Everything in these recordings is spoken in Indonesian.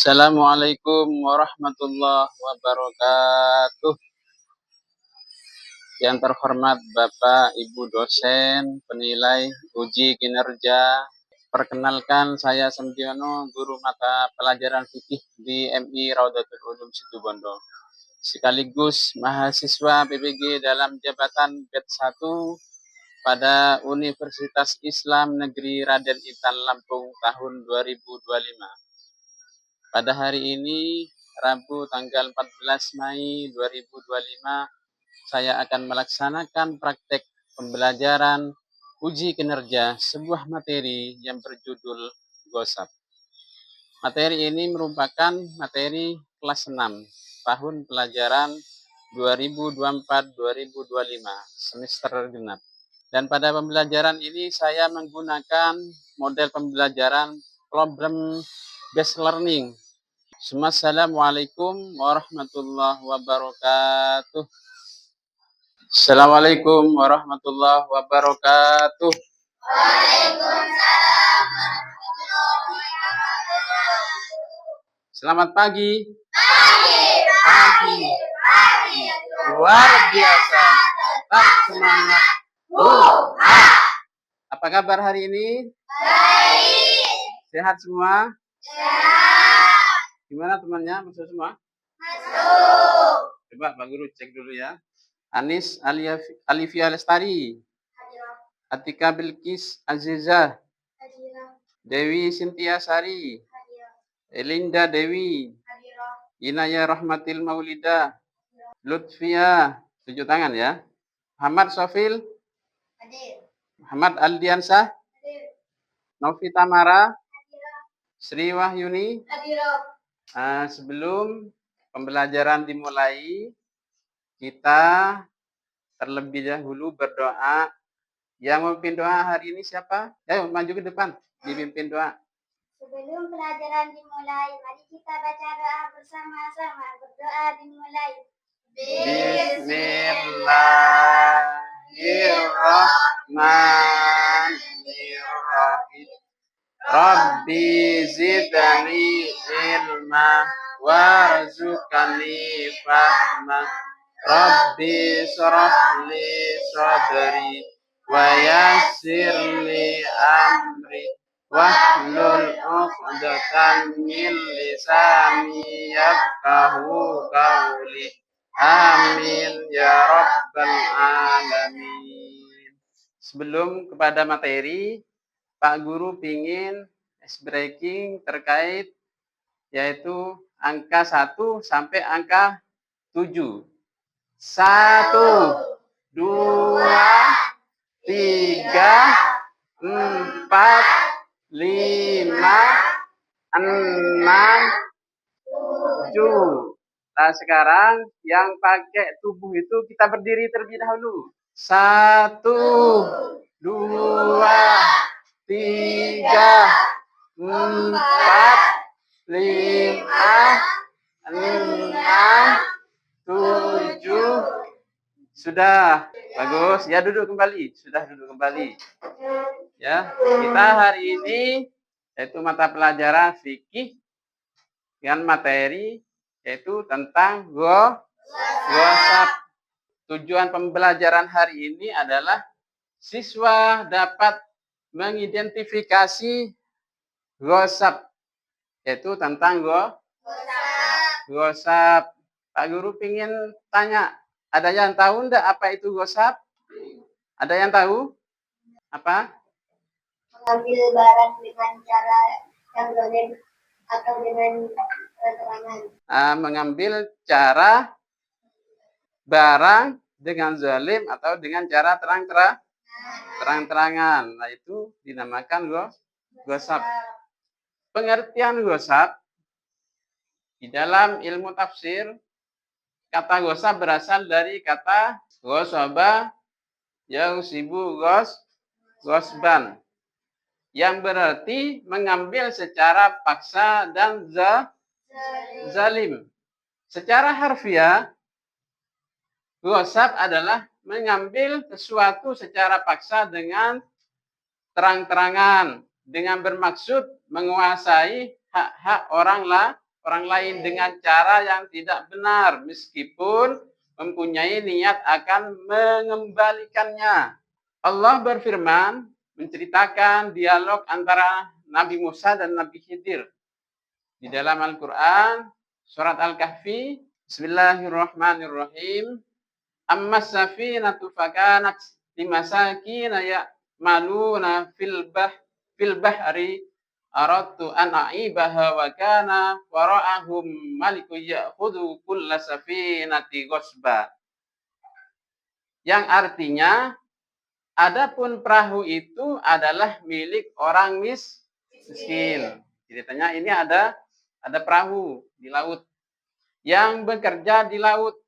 Assalamualaikum warahmatullahi wabarakatuh. Yang terhormat Bapak Ibu dosen, penilai uji kinerja. Perkenalkan, saya Sempiono, guru mata pelajaran fikih di MI Raudhatul Ulum Situbondo. Sekaligus mahasiswa PPG dalam jabatan BED 1 pada Universitas Islam Negeri Raden Intan Lampung tahun 2025. Pada hari ini, Rabu tanggal 14 Mei 2025, saya akan melaksanakan praktek pembelajaran uji kinerja sebuah materi yang berjudul Gosap. Materi ini merupakan materi kelas 6, tahun pelajaran 2024-2025, semester genap. Dan pada pembelajaran ini saya menggunakan model pembelajaran problem based learning. Assalamualaikum warahmatullahi wabarakatuh. Assalamualaikum warahmatullahi wabarakatuh. Waalaikumsalam warahmatullahi wabarakatuh. Selamat pagi. Pagi. Luar biasa. Tetap semangat. Apa kabar hari ini? Baik. Sehat semua? Sehat. Gimana temannya? Masuk semua? Masuk. Coba Pak Guru cek dulu ya. Anis Alifia Lestari. Atika Bilkis Azizah. Dewi Sintia Sari. Elinda Dewi. Inaya Rahmatil Maulida. Lutfia. Tunjuk tangan ya. Muhammad Sofil. Muhammad Aldiansah. Novita Mara. Sri Wahyuni. Sebelum pembelajaran dimulai, kita terlebih dahulu berdoa. Yang memimpin doa hari ini siapa? Ayo maju ke depan, dipimpin doa. Sebelum pelajaran dimulai, mari kita baca doa bersama-sama. Berdoa dimulai. Bismillahirrahmanirrahim. Rabbi zidni ilma warzuqni fahma. Rabbi shrah li sadri wa yassir li amri wahlul 'uqdatam min lisani yafqahu qawli. Amin ya rabbal alamin. Sebelum kepada materi, Pak Guru pingin breaking terkait yaitu angka 1 sampai angka 7. 1, 2, 3, 4, 5, 6, 7. Nah sekarang yang pakai tubuh itu kita berdiri terlebih dahulu. 1, 2, 3, 4, 5, 6, 7. Sudah, bagus. Ya duduk kembali. Sudah duduk kembali. Ya, kita hari ini yaitu mata pelajaran fikih dengan materi yaitu tentang gosap. Tujuan pembelajaran hari ini adalah siswa dapat mengidentifikasi gosap, yaitu tentang gosap. Pak Guru ingin tanya, ada yang tahu enggak apa itu gosap? Ada yang tahu? Apa? Mengambil barang dengan cara yang zalim atau dengan terang-terangan. Mengambil cara barang dengan zalim atau dengan cara terang-terangan. Nah, itu dinamakan gosap. Pengertian gosap di dalam ilmu tafsir, kata gosap berasal dari kata gosaba yang sibu gosban, yang berarti mengambil secara paksa dan zalim. Secara harfiah, gosap adalah mengambil sesuatu secara paksa dengan terang-terangan, dengan bermaksud menguasai hak-hak orang orang lain dengan cara yang tidak benar meskipun mempunyai niat akan mengembalikannya. Allah berfirman menceritakan dialog antara Nabi Musa dan Nabi Khidir di dalam Al-Qur'an surat Al-Kahfi. Bismillahirrahmanirrahim. Amma safinatu fakanat limasakina ya'maluna fil bahri aradtu an a'ibaha wa kana wara'ahum malikun ya'khudhu kulla safinati ghasba. Yang artinya, adapun perahu itu adalah milik orang miskin. Ceritanya ini ada perahu di laut yang bekerja di laut.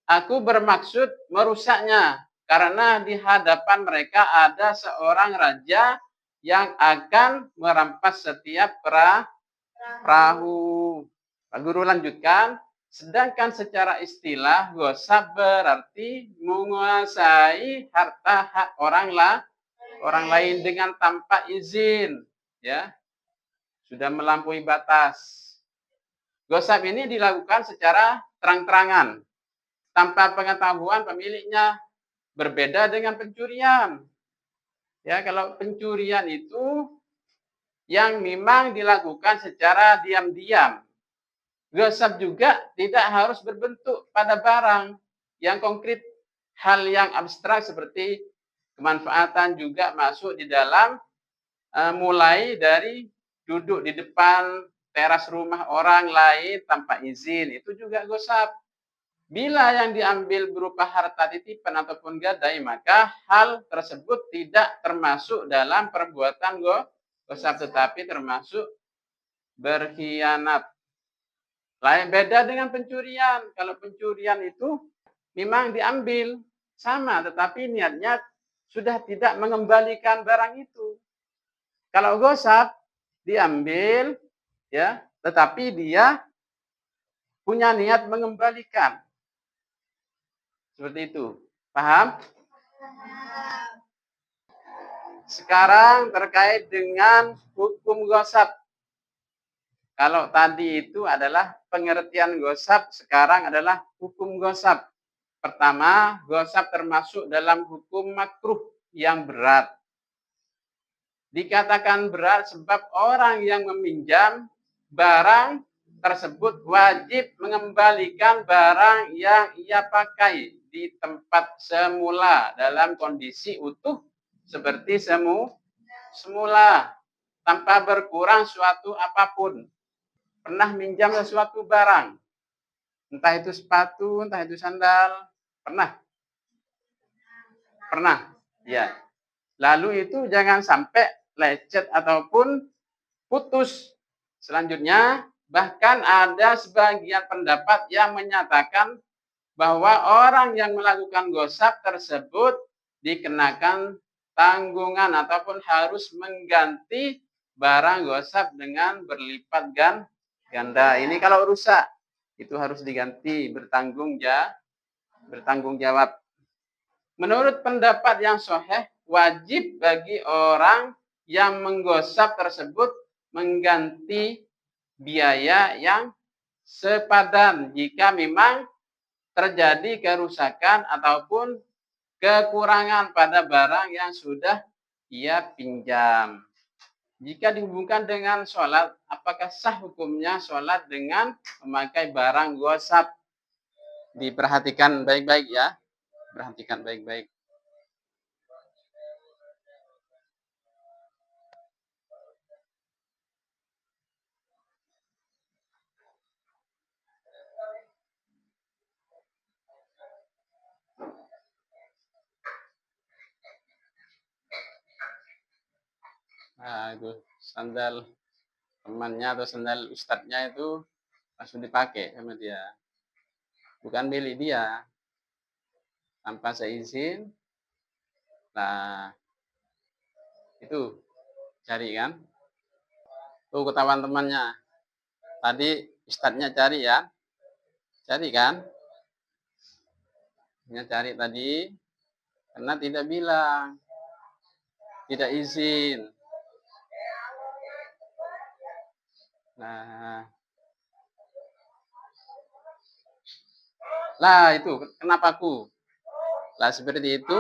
Aku bermaksud merusaknya karena di hadapan mereka ada seorang raja yang akan merampas setiap perahu. Pak Guru lanjutkan, sedangkan secara istilah gosab berarti menguasai harta hak orang lain dengan tanpa izin, ya, sudah melampaui batas. Gosab ini dilakukan secara terang-terangan tanpa pengetahuan pemiliknya, berbeda dengan pencurian. Ya, kalau pencurian itu yang memang dilakukan secara diam-diam. Gosab juga tidak harus berbentuk pada barang yang konkret. Hal yang abstrak seperti kemanfaatan juga masuk di dalam, mulai dari duduk di depan teras rumah orang lain tanpa izin, itu juga gosab. Bila yang diambil berupa harta titipan ataupun gadai, maka hal tersebut tidak termasuk dalam perbuatan gosab, tetapi termasuk berkhianat. Lain beda dengan pencurian. Kalau pencurian itu memang diambil sama, tetapi niatnya sudah tidak mengembalikan barang itu. Kalau gosab diambil, ya, tetapi dia punya niat mengembalikan. Seperti itu. Paham? Sekarang terkait dengan hukum gosab. Kalau tadi itu adalah pengertian gosab, sekarang adalah hukum gosab. Pertama, gosab termasuk dalam hukum makruh yang berat. Dikatakan berat sebab orang yang meminjam barang tersebut wajib mengembalikan barang yang ia pakai di tempat semula dalam kondisi utuh seperti semula tanpa berkurang suatu apapun. Pernah minjam sesuatu barang, entah itu sepatu, entah itu sandal, pernah? Ya. Lalu itu jangan sampai lecet ataupun putus. Selanjutnya, bahkan ada sebagian pendapat yang menyatakan bahwa orang yang melakukan gosab tersebut dikenakan tanggungan ataupun harus mengganti barang gosab dengan berlipat ganda. Ini kalau rusak, itu harus diganti, bertanggung jawab. Menurut pendapat yang sahih, wajib bagi orang yang menggosab tersebut mengganti biaya yang sepadan jika memang terjadi kerusakan ataupun kekurangan pada barang yang sudah ia pinjam. Jika dihubungkan dengan sholat, apakah sah hukumnya sholat dengan memakai barang gosab? Diperhatikan baik-baik ya. Perhatikan baik-baik. Nah, itu sandal temannya atau sandal ustadznya itu langsung dipakai sama dia. Bukan milik dia. Tanpa seizin. Nah, itu cari kan. Tuh ketahuan temannya. Tadi ustadznya cari ya. Cari kan. Dia cari tadi. Karena tidak bilang. Tidak izin. Nah, lah itu kenapa aku? Lah seperti itu,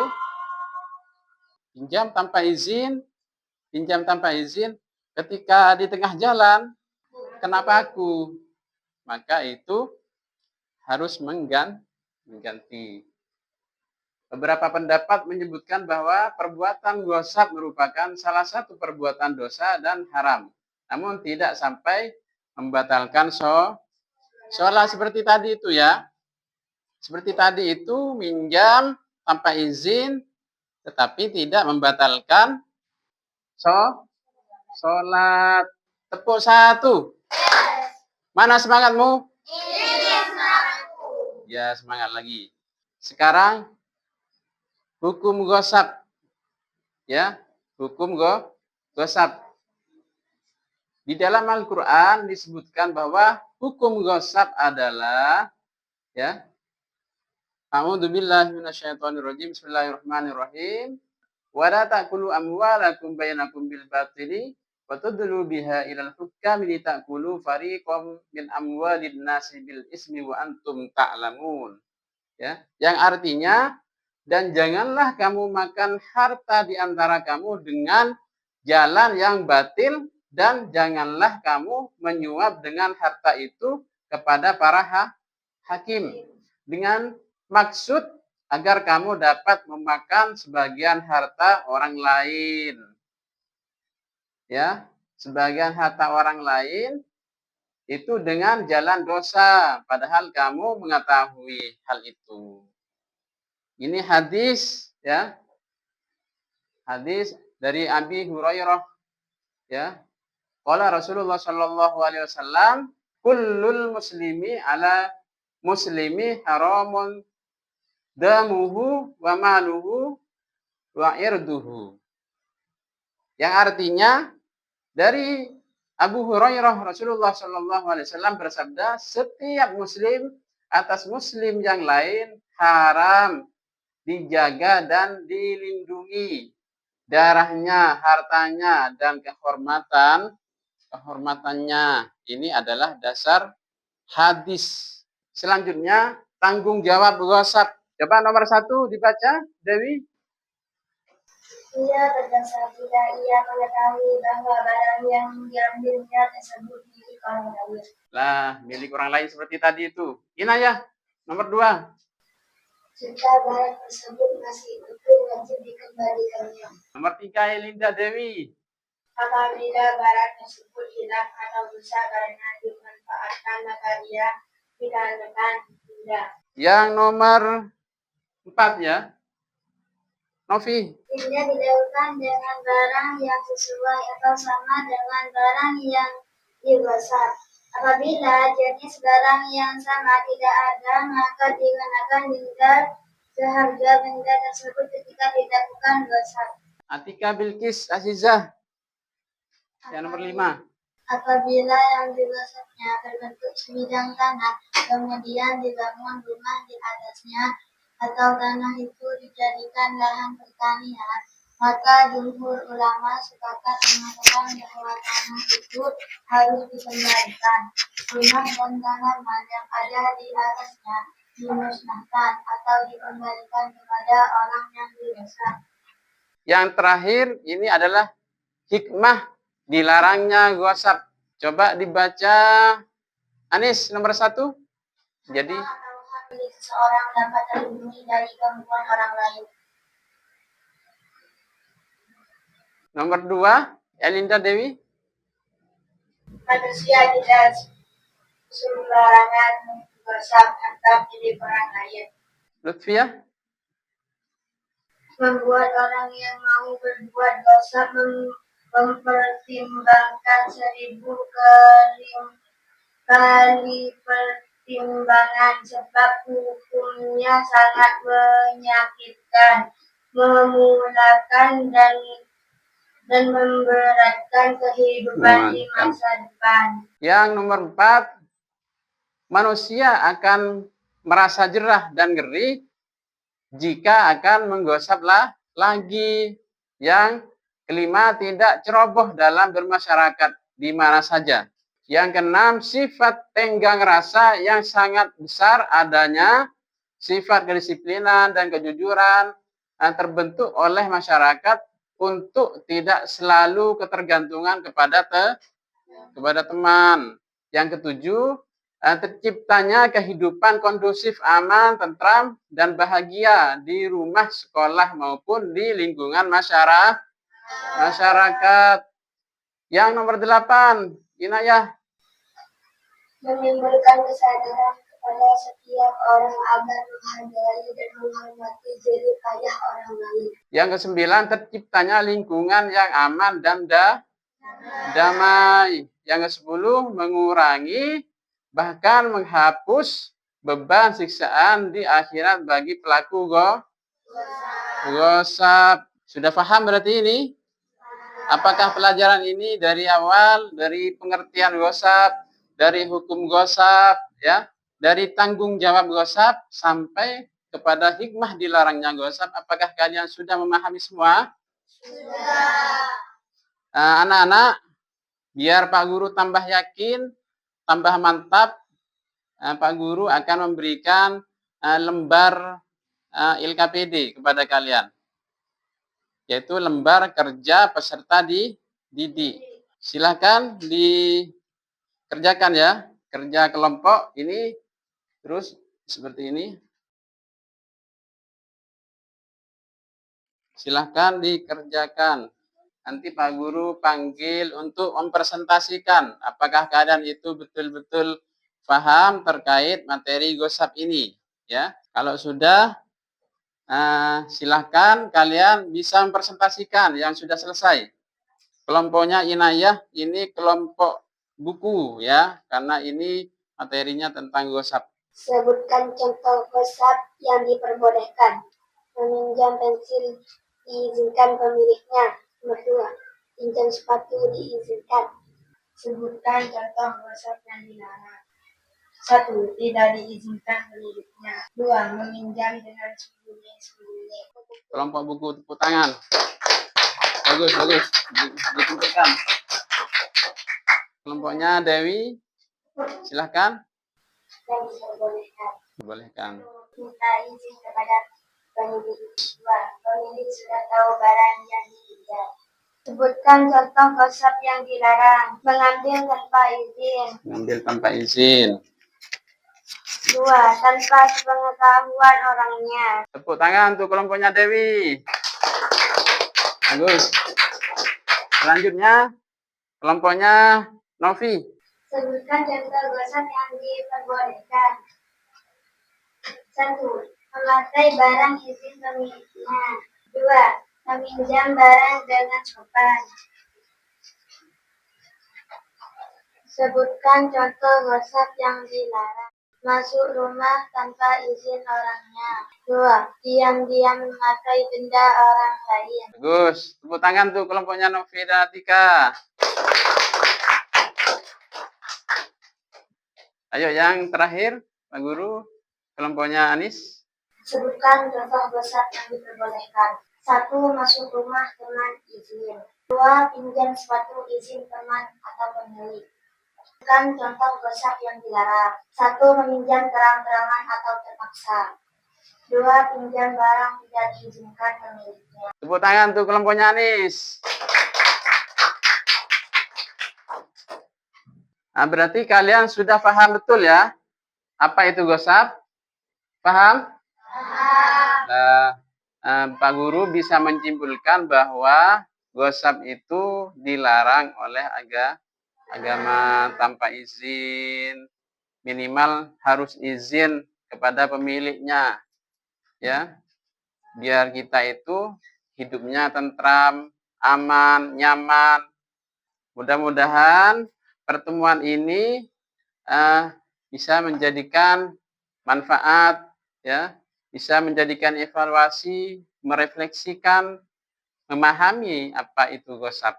pinjam tanpa izin, ketika di tengah jalan, kenapa aku? Maka itu harus mengganti. Beberapa pendapat menyebutkan bahwa perbuatan gosap merupakan salah satu perbuatan dosa dan haram. Namun tidak sampai membatalkan sholat seperti tadi itu ya. Seperti tadi itu minjam tanpa izin tetapi tidak membatalkan sholat. Tepuk satu. Mana semangatmu? Ya, semangat lagi. Sekarang hukum gosap. Ya, hukum gosap. Di dalam Al-Qur'an disebutkan bahwa hukum gosap adalah ya. A'udzubillahi minasyaitonirrajim. Bismillahirrahmanirrahim. Wa la ta'kulu amwalakum bainakum bil batili wa tudlu biha ilal hukami li ta'kulu fariqam min amwalin nasi bil ismi wa antum ta'lamun. Ya, yang artinya dan janganlah kamu makan harta di antara kamu dengan jalan yang batil dan janganlah kamu menyuap dengan harta itu kepada para hakim dengan maksud agar kamu dapat memakan sebagian harta orang lain. Ya, sebagian harta orang lain itu dengan jalan dosa, padahal kamu mengetahui hal itu. Ini hadis ya. Hadis dari Abi Hurairah ya. Qala Rasulullah sallallahu alaihi wasallam, kullul muslimi ala muslimi haramun damuhu wa maluhu wa irduhu. Yang artinya dari Abu Hurairah Rasulullah sallallahu alaihi wasallam bersabda, setiap muslim atas muslim yang lain haram dijaga dan dilindungi darahnya, hartanya dan kehormatannya. Ini adalah dasar hadis. Selanjutnya tanggung jawab gosap. Coba nomor 1 dibaca, Dewi. Ia berdasar tidak ia mengetahui bahwa barang yang diambilnya tersebut milik orang lain. Lah, milik orang lain seperti tadi itu. Inayah, nomor 2. Jika barang tersebut masih utuh, wajib dikembalikannya. Nomor 3, Elinda Dewi. Apabila barang tersebut hilang atau rusak karena dimanfaatkan, maka ia dikarenakan tidak. Yang nomor 4 ya. Novi. Tidak didahulukan dengan barang yang sesuai atau sama dengan barang yang digosap. Apabila jenis barang yang sama tidak ada, maka dikenakan denda seharga benda tersebut ketika dilakukan gosap. Atika Bilqis Azizah. Yang nomor 5. Apabila yang digosapnya berbentuk sebidang tanah, kemudian dibangun rumah di atasnya, atau tanah itu dijadikan lahan pertanian, maka jumhur ulama sepakat mengatakan bahwa tanah itu harus dikembalikan. Rumah dan tanaman yang ada di atasnya dimusnahkan atau dikembalikan kepada orang yang digosap. Yang terakhir ini adalah hikmah dilarangnya gosap. Coba dibaca Anis nomor 1. Jadi seseorang dapat terlindungi dari gangguan orang lain. Nomor 2, Elinda Dewi. Manusia tidak sembarangan gosap atau milik orang lain. Lutfia. Membuat orang yang mau berbuat gosap mempertimbangkan 1000 kali pertimbangan, sebab hukumnya sangat menyakitkan, memulakan dan memberatkan kehidupan di masa depan. Yang nomor 4, manusia akan merasa jerah dan ngeri jika akan menggosap lagi. Yang kelima, tidak ceroboh dalam bermasyarakat di mana saja. Yang keenam, sifat tenggang rasa yang sangat besar adanya sifat kedisiplinan dan kejujuran terbentuk oleh masyarakat untuk tidak selalu ketergantungan kepada teman. Yang ketujuh, terciptanya kehidupan kondusif, aman, tentram, dan bahagia di rumah, sekolah, maupun di lingkungan masyarakat. Yang nomor 8, Inayah. Menimbulkan kesadaran kepada setiap orang agar menghargai dan menghormati jerih payah orang lain. Yang ke-9, terciptanya lingkungan yang aman dan damai. Yang ke-10, mengurangi bahkan menghapus beban siksaan di akhirat bagi pelaku gosap. Sudah paham berarti ini? Apakah pelajaran ini dari awal, dari pengertian gosap, dari hukum gosap, ya, dari tanggung jawab gosap sampai kepada hikmah dilarangnya gosap? Apakah kalian sudah memahami semua? Sudah. Anak-anak, biar Pak Guru tambah yakin, tambah mantap, Pak Guru akan memberikan lembar LKPD kepada kalian, yaitu lembar kerja peserta didik. Silakan dikerjakan ya, kerja kelompok ini terus seperti ini. Silahkan dikerjakan. Nanti Pak Guru panggil untuk mempresentasikan apakah kalian itu betul-betul paham terkait materi gosap ini. Ya, kalau sudah, silahkan kalian bisa mempresentasikan yang sudah selesai. Kelompoknya Inayah ini kelompok buku ya, karena ini materinya tentang gosap. Sebutkan contoh gosap yang diperbolehkan. Meminjam pensil diizinkan pemiliknya. Nomor 2. Pinjam sepatu diizinkan. Sebutkan contoh gosap yang dilarang. 1. Tidak diizinkan pemiliknya. 2. Meminjam dengan sembunyi-sembunyi. Kelompok buku, tepuk tangan. Bagus. Ditentukan. Kelompoknya Dewi, silahkan. Dan Dibolehkan. Minta izin kepada pemilik. 2. Pemilik sudah tahu barang yang dipinjam. Sebutkan contoh gosap yang dilarang. Mengambil tanpa izin. 2. Tanpa sepengetahuan orangnya. Tepuk tangan untuk kelompoknya Dewi. Bagus. Selanjutnya, kelompoknya Novi. Sebutkan contoh gosap yang diperbolehkan. 1. Memakai barang izin pemiliknya. 2. Meminjam barang dengan sopan. Sebutkan contoh gosap yang dilarang. Masuk rumah tanpa izin orangnya. 2. Diam-diam memakai benda orang lain. Bagus. Tepuk tangan untuk kelompoknya Novi dan Atika. Ayo yang terakhir, Pak Guru, kelompoknya Anis. Sebutkan contoh gosap yang diperbolehkan. 1. Masuk rumah teman izin. 2. Pinjam sepatu izin teman atau pemilik. Sebutkan contoh gosap yang dilarang. 1. Meminjam terang-terangan atau terpaksa. 2. Pinjam barang tidak diizinkan pemiliknya. Tepuk tangan untuk kelompoknya Anis. Nah, berarti kalian sudah paham betul ya apa itu gosap? Paham? Nah, Pak Guru bisa menyimpulkan bahwa gosap itu dilarang oleh agama tanpa izin, minimal harus izin kepada pemiliknya, ya, biar kita itu hidupnya tentram, aman, nyaman. Mudah-mudahan pertemuan ini bisa menjadikan manfaat, ya, bisa menjadikan evaluasi, merefleksikan, memahami apa itu gosap.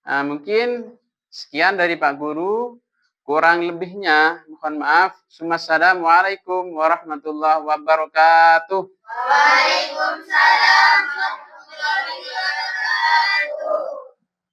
Mungkin sekian dari Pak Guru, kurang lebihnya mohon maaf. Assalamualaikum warahmatullahi wabarakatuh. Waalaikumsalam warahmatullahi wabarakatuh.